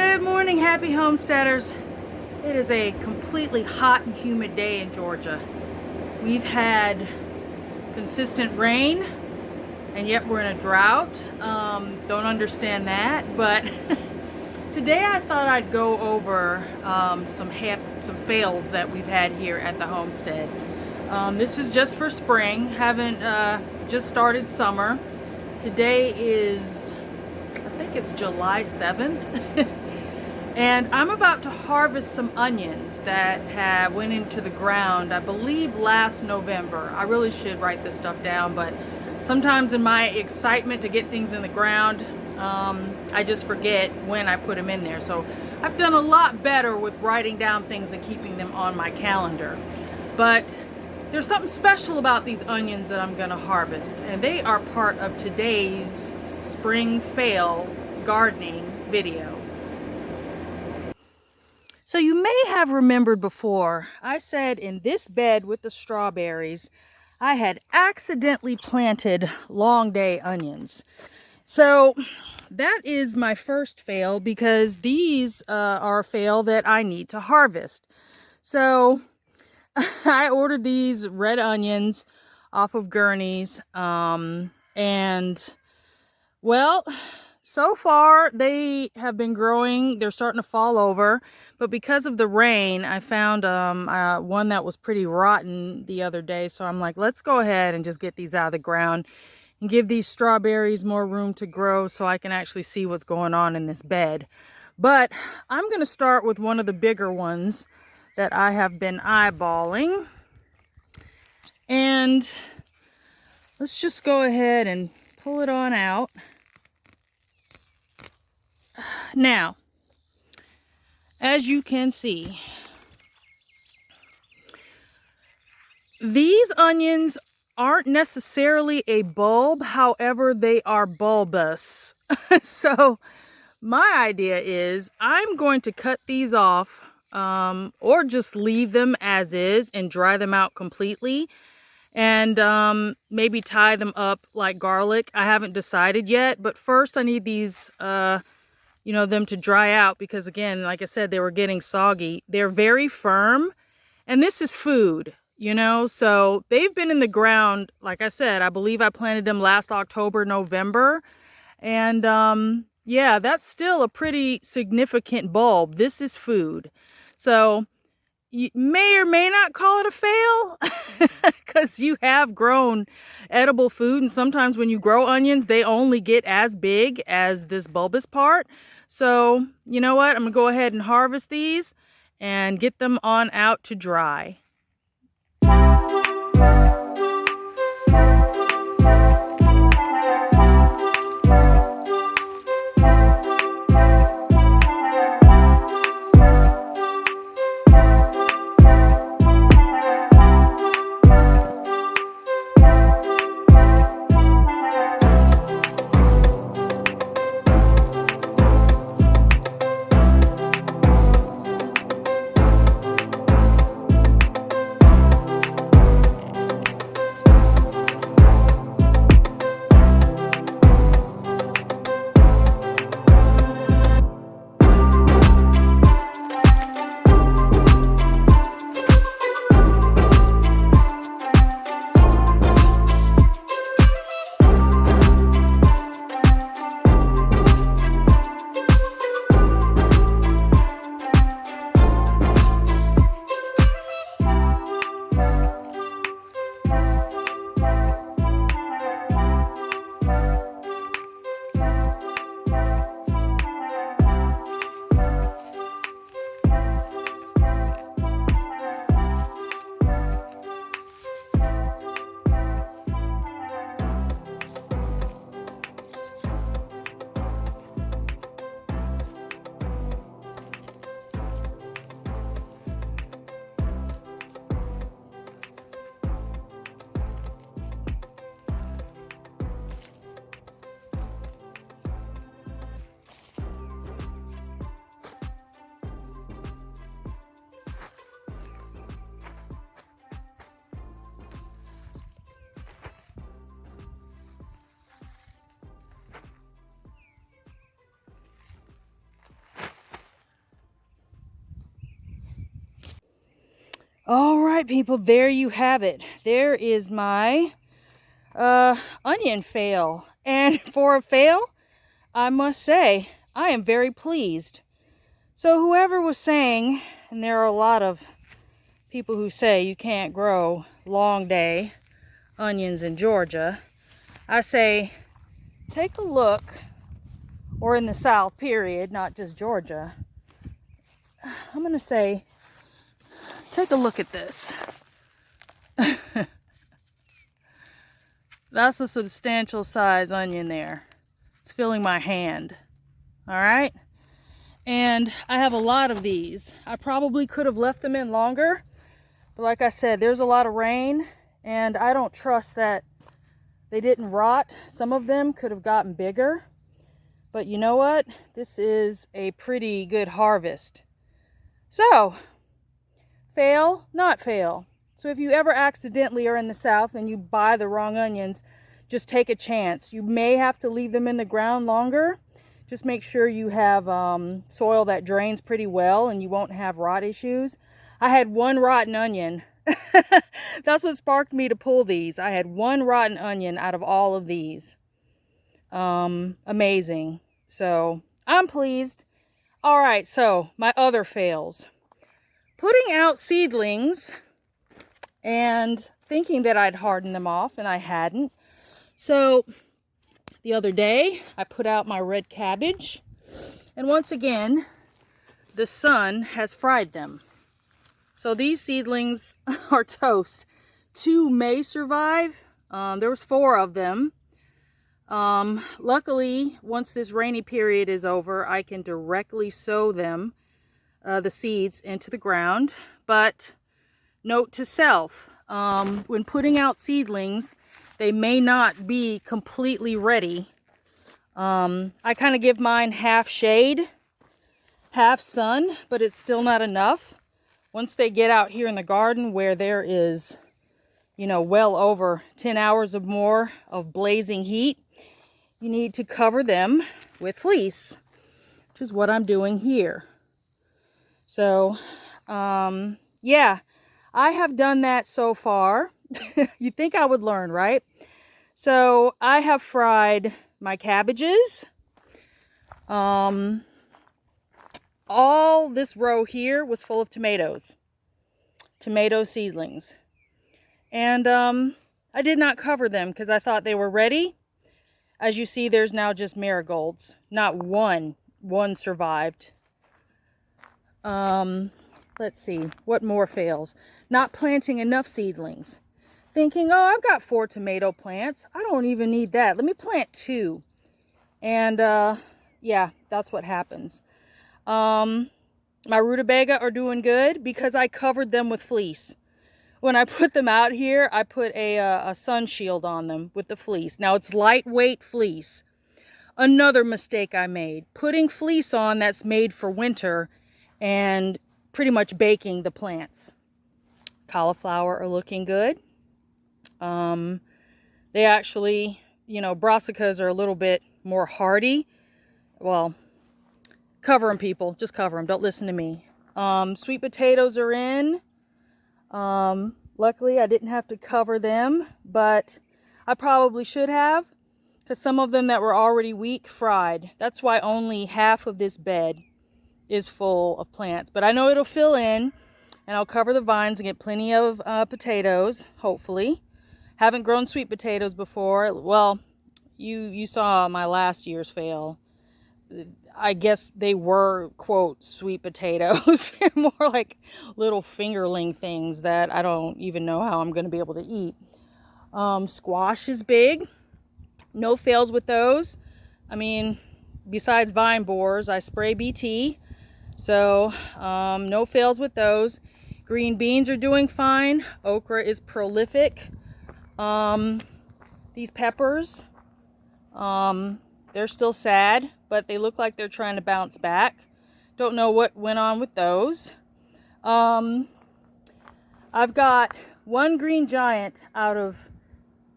Good morning, happy homesteaders. It is a completely hot and humid day in Georgia. We've had consistent rain and yet we're in a drought. Don't understand that, but today I thought I'd go over some fails that we've had here at the homestead. This is just for spring, haven't just started summer. Today is, I think it's July 7th. And I'm about to harvest some onions that went into the ground, I believe last November. I really should write this stuff down, but sometimes in my excitement to get things in the ground, I just forget when I put them in there. So I've done a lot better with writing down things and keeping them on my calendar. But there's something special about these onions that I'm gonna harvest, and they are part of today's spring fail gardening video. So you may have remembered before, I said in this bed with the strawberries, I had accidentally planted long day onions. So that is my first fail, because these are a fail that I need to harvest. So I ordered these red onions off of Gurney's, and well, so far they have been growing. They're starting to fall over, but because of the rain, I found one that was pretty rotten the other day. So I'm like, let's go ahead and just get these out of the ground and give these strawberries more room to grow so I can actually see what's going on in this bed. But I'm going to start with one of the bigger ones that I have been eyeballing. And let's just go ahead and pull it on out. Now, as you can see, these onions aren't necessarily a bulb, however, they are bulbous. So my idea is I'm going to cut these off, or just leave them as is and dry them out completely, and maybe tie them up like garlic. I haven't decided yet, but first I need these them to dry out, because again, like I said, they were getting soggy. They're very firm, and this is food, so they've been in the ground. Like I said, I believe I planted them last October, November, and yeah, that's still a pretty significant bulb. This is food. So you may or may not call it a fail, because you have grown edible food, and sometimes when you grow onions, they only get as big as this bulbous part. So you know what, I'm gonna go ahead and harvest these and get them on out to dry. All right, people, there you have it. There is my onion fail. And for a fail, I must say, I am very pleased. So whoever was saying, and there are a lot of people who say you can't grow long day onions in Georgia, I say, take a look, or in the South, period, not just Georgia. I'm going to say, take a look at this. That's a substantial size onion there. It's filling my hand. All right? And I have a lot of these. I probably could have left them in longer. But like I said, there's a lot of rain. And I don't trust that they didn't rot. Some of them could have gotten bigger. But you know what? This is a pretty good harvest. So, fail, not fail. So if you ever accidentally are in the South and you buy the wrong onions, just take a chance. You may have to leave them in the ground longer. Just make sure you have soil that drains pretty well and you won't have rot issues. I had one rotten onion. That's what sparked me to pull these. I had one rotten onion out of all of these. Amazing. So I'm pleased. All right, so my other fails. Putting out seedlings and thinking that I'd harden them off, and I hadn't. So the other day, I put out my red cabbage, and once again, the sun has fried them. So these seedlings are toast. 2 may survive. There was 4 of them. Luckily, once this rainy period is over, I can directly sow them, the seeds, into the ground. But note to self, when putting out seedlings, they may not be completely ready. I kind of give mine half shade, half sun, but it's still not enough. Once they get out here in the garden where there is, you know, well over 10 hours or more of blazing heat, you need to cover them with fleece, which is what I'm doing here. So, yeah, I have done that so far. You'd think I would learn, right? So I have fried my cabbages. All this row here was full of tomatoes. Tomato seedlings. And I did not cover them because I thought they were ready. As you see, there's now just marigolds. Not one survived. Let's see, what more fails? Not planting enough seedlings. Thinking, oh, I've got 4 tomato plants. I don't even need that. Let me plant 2. And yeah, that's what happens. My rutabaga are doing good because I covered them with fleece. When I put them out here, I put a sun shield on them with the fleece. Now it's lightweight fleece. Another mistake I made, putting fleece on that's made for winter and pretty much baking the plants. Cauliflower are looking good. They actually, you know, brassicas are a little bit more hardy. Well, cover them, people. Just cover them. Don't listen to me. Sweet potatoes are in. Luckily, I didn't have to cover them, but I probably should have, because some of them that were already weak fried. That's why only half of this bed is full of plants. But I know it'll fill in, and I'll cover the vines and get plenty of potatoes, hopefully. Haven't grown sweet potatoes before. Well, you saw my last year's fail. I guess they were, quote, sweet potatoes. They're more like little fingerling things that I don't even know how I'm going to be able to eat. Squash is big. No fails with those. I mean, besides vine borers, I spray BT. So, no fails with those. Green beans are doing fine. Okra is prolific. These peppers, they're still sad, but they look like they're trying to bounce back. Don't know what went on with those. I've got 1 green giant out of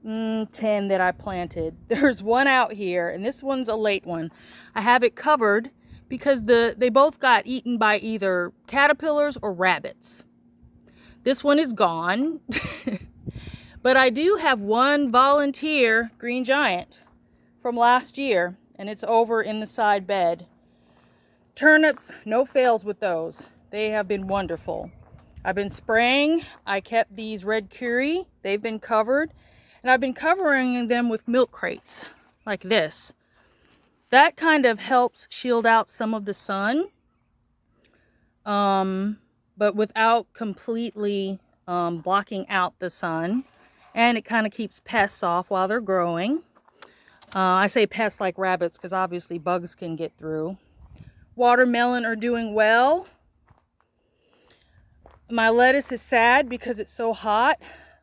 10 that I planted. There's one out here, and this one's a late one. I have it covered because they both got eaten by either caterpillars or rabbits. This one is gone. But I do have one volunteer green giant from last year, and it's over in the side bed. Turnips, no fails with those. They have been wonderful. I've been spraying. I kept these red curry. They've been covered. And I've been covering them with milk crates like this. That kind of helps shield out some of the sun. But without completely blocking out the sun. And it kind of keeps pests off while they're growing. I say pests like rabbits because obviously bugs can get through. Watermelon are doing well. My lettuce is sad because it's so hot.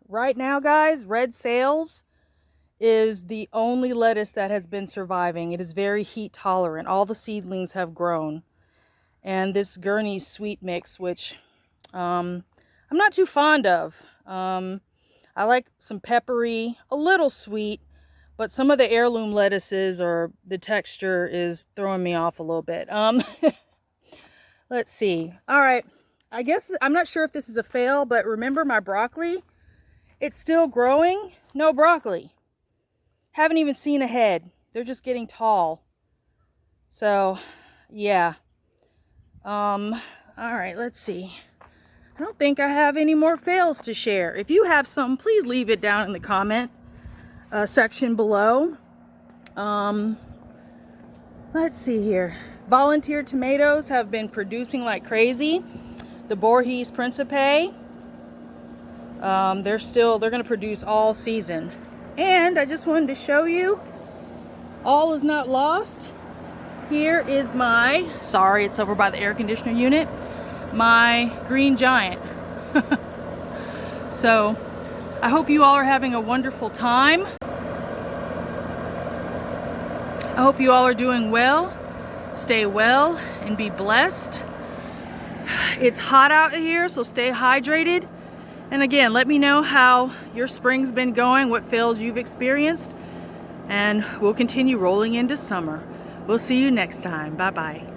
Right now, guys, Red Sales is the only lettuce that has been surviving. It is very heat tolerant. All the seedlings have grown. And this Gurney's Sweet Mix, which I'm not too fond of. I like some peppery, a little sweet, but some of the heirloom lettuces or the texture is throwing me off a little bit. Let's see. All right. I guess I'm not sure if this is a fail, but remember my broccoli? It's still growing. No broccoli. Haven't even seen a head. They're just getting tall. So, yeah. All right, let's see. I don't think I have any more fails to share. If you have some, please leave it down in the comment section below. Let's see here. Volunteer tomatoes have been producing like crazy. The Borges Principe, they're going to produce all season. And I just wanted to show you, all is not lost. Here is my, sorry, it's over by the air conditioner unit, my green giant. So I hope you all are having a wonderful time. I hope you all are doing well. Stay well and be blessed. It's hot out here, so stay hydrated. And again, let me know how your spring's been going, what fails you've experienced, and we'll continue rolling into summer. We'll see you next time. Bye-bye.